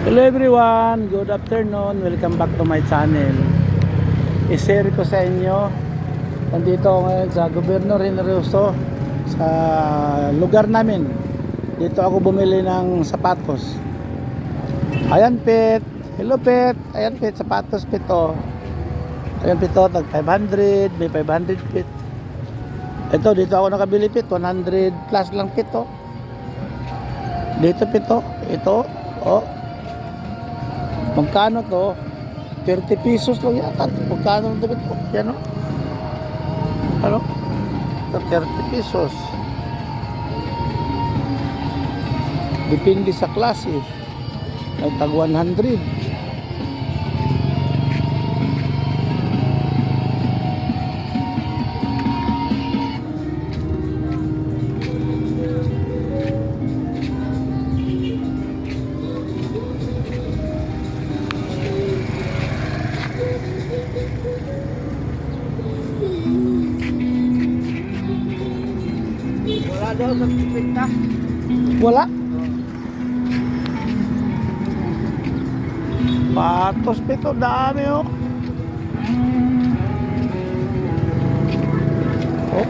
Hello everyone, good afternoon, welcome back to my channel. I-share ko sa inyo, nandito ako ngayon sa Gobernador Generoso, sa lugar namin. Dito ako bumili ng sapatos. Ayan Pet, hello Pet, ayan Pet, sapatos Pet oh. Ayan Pet oh, tag 500, may 500 Pet. Ito, dito ako nakabili Pet, 100 plus lang Pet oh. Dito Pet oh, ito oh. Magkano to? 30 pesos lang yata. Magkano ito? Yan o. Ano? 30 pesos. Depende sa klase. May tag 100. Wala daw sa tipita. Wala. Patos pito, dami oh. Oh.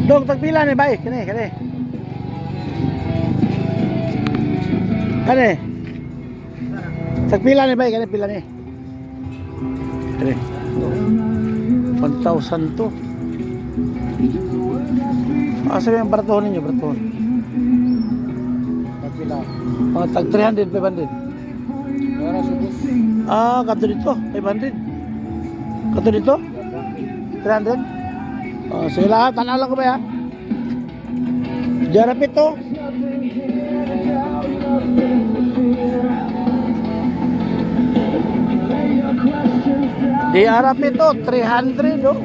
Dong, tagpila ni bay, kani. Kani. Tagpila ni bay, kani pila ni. Kani. 1,000 to. Asa yung baratohon ninyo, baratohon? Pagpila. Mga tag 300, 500. Wala subos. Ah, kato dito, 500. Kato dito? 300? Oh, sige lahat, tanaw lang ko ba ya? Jarapit to. Di harap ito, 300 oh.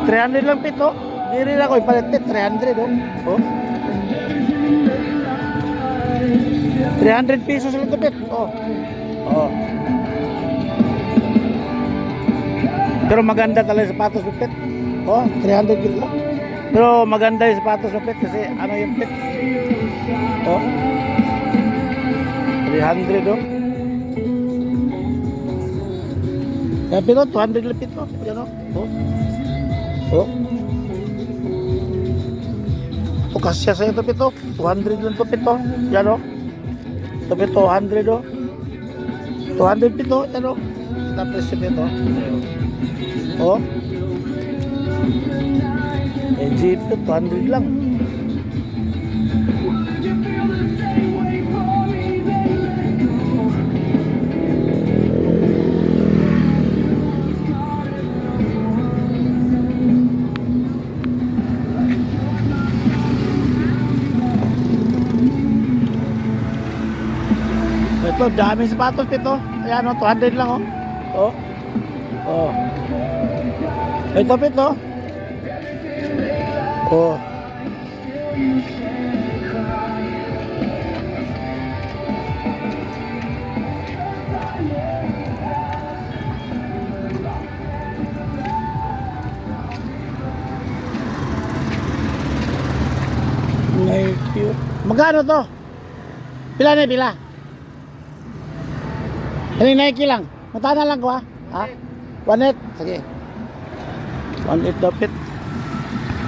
$300 lang pito. Di rin ako ipalit 300 oh. Oh. 300 pesos lang ito pit. Oh. Oh. Pero maganda talaga yung sapatos ng pit. Oh, 300 gitu. Pero maganda yung sapatos ng pit kasi ano yung pit. Oh. 300 oh. Yan pito, 200 lang pito. Yan oh. Oh. Oh. Ito kasya sa ito pito. 200 lang ito pito. Yan oh. Ito pito, 100 oh. 200 pito. Yan oh. Tapos ito pito. Oh. Eh, jeep ito, 200 lang. Ito, dami sapatos ito. Ayan o, 200 lang o. Oh. Oh. Ito pito. Oh. Nike. Magkano to? Pila na pila? Ini Nike lang. Matana lang ko ha? Ha? 1.8. Sige. 1.8 daw pit.